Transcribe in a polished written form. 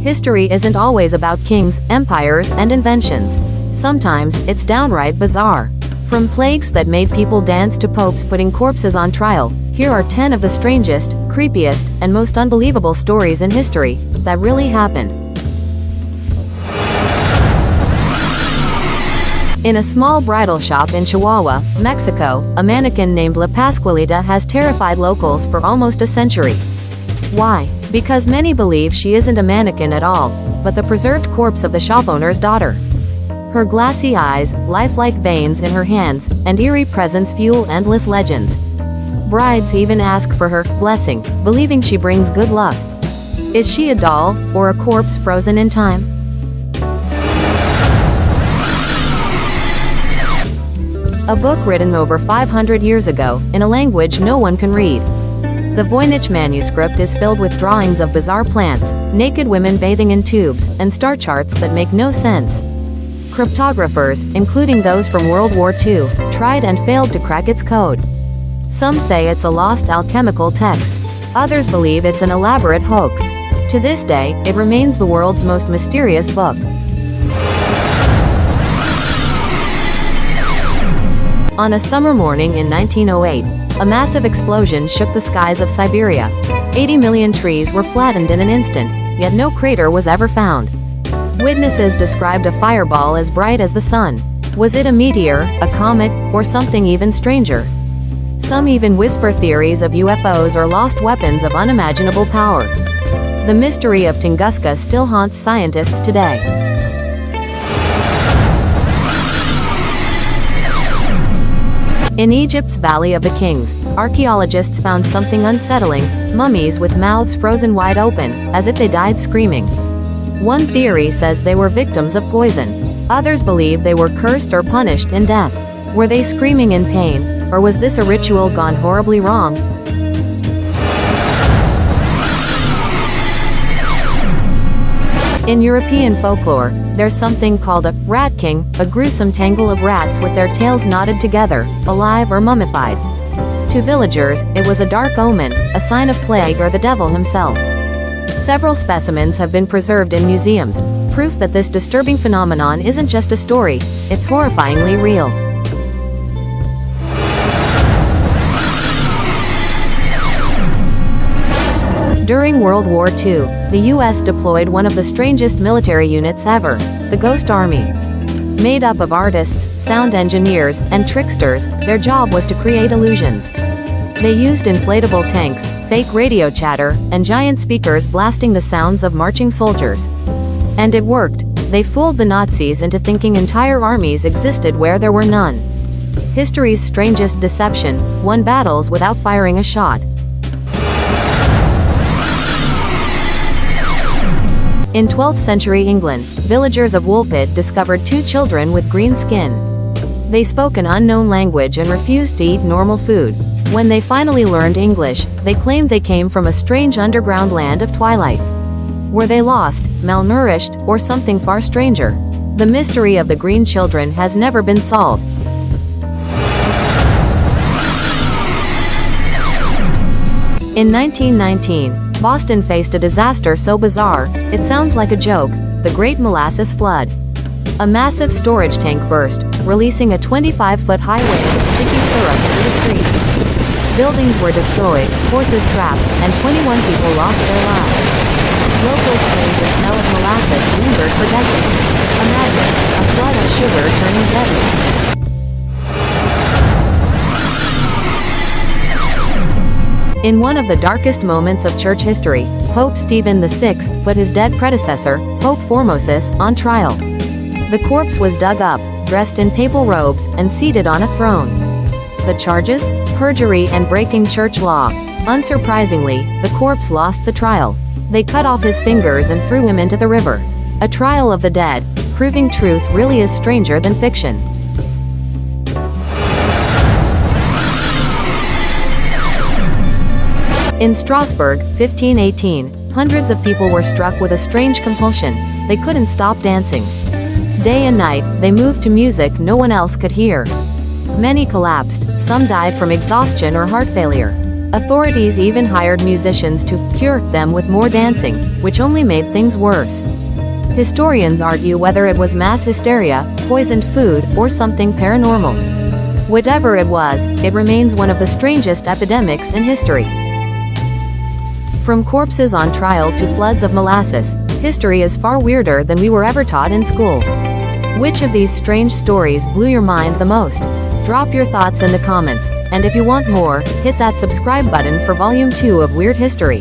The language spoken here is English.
History isn't always about kings, empires, and inventions. Sometimes, it's downright bizarre. From plagues that made people dance to popes putting corpses on trial, here are 10 of the strangest, creepiest, and most unbelievable stories in history that really happened. In a small bridal shop in Chihuahua, Mexico, a mannequin named La Pascualita has terrified locals for almost a century. Why? Because many believe she isn't a mannequin at all, but the preserved corpse of the shop owner's daughter. Her glassy eyes, lifelike veins in her hands, and eerie presence fuel endless legends. Brides even ask for her blessing, believing she brings good luck. Is she a doll, or a corpse frozen in time? A book written over 500 years ago, in a language no one can read. The Voynich manuscript is filled with drawings of bizarre plants, naked women bathing in tubes, and star charts that make no sense. Cryptographers, including those from World War II, tried and failed to crack its code. Some say it's a lost alchemical text. Others believe it's an elaborate hoax. To this day, it remains the world's most mysterious book. On a summer morning in 1908, a massive explosion shook the skies of Siberia. 80 million trees were flattened in an instant, yet no crater was ever found. Witnesses described a fireball as bright as the sun. Was it a meteor, a comet, or something even stranger? Some even whisper theories of UFOs or lost weapons of unimaginable power. The mystery of Tunguska still haunts scientists today. In Egypt's Valley of the Kings, archaeologists found something unsettling: mummies with mouths frozen wide open, as if they died screaming. One theory says they were victims of poison. Others believe they were cursed or punished in death. Were they screaming in pain, or was this a ritual gone horribly wrong? In European folklore, there's something called a rat king, a gruesome tangle of rats with their tails knotted together, alive or mummified. To villagers, it was a dark omen, a sign of plague or the devil himself. Several specimens have been preserved in museums, proof that this disturbing phenomenon isn't just a story, it's horrifyingly real. During World War II, the U.S. deployed one of the strangest military units ever, the Ghost Army. Made up of artists, sound engineers, and tricksters, their job was to create illusions. They used inflatable tanks, fake radio chatter, and giant speakers blasting the sounds of marching soldiers. And it worked. They fooled the Nazis into thinking entire armies existed where there were none. History's strangest deception: won battles without firing a shot. In 12th century England, villagers of Woolpit discovered 2 children with green skin. They spoke an unknown language and refused to eat normal food. When they finally learned English, they claimed they came from a strange underground land of twilight. Were they lost, malnourished, or something far stranger? The mystery of the green children has never been solved. In 1919, Boston faced a disaster so bizarre, it sounds like a joke: the Great Molasses Flood. A massive storage tank burst, releasing a 25-foot-high wave of sticky syrup into the streets. Buildings were destroyed, horses trapped, and 21 people lost their lives. Locals claimed the smell of molasses lingered for decades. Imagine, a flood of sugar turning deadly. In one of the darkest moments of church history, Pope Stephen VI put his dead predecessor, Pope Formosus, on trial. The corpse was dug up, dressed in papal robes, and seated on a throne. The charges? Perjury and breaking church law. Unsurprisingly, the corpse lost the trial. They cut off his fingers and threw him into the river. A trial of the dead, proving truth really is stranger than fiction. In Strasbourg, 1518, hundreds of people were struck with a strange compulsion. They couldn't stop dancing. Day and night, they moved to music no one else could hear. Many collapsed, some died from exhaustion or heart failure. Authorities even hired musicians to cure them with more dancing, which only made things worse. Historians argue whether it was mass hysteria, poisoned food, or something paranormal. Whatever it was, it remains one of the strangest epidemics in history. From corpses on trial to floods of molasses, history is far weirder than we were ever taught in school. Which of these strange stories blew your mind the most? Drop your thoughts in the comments, and if you want more, hit that subscribe button for Volume 2 of Weird History.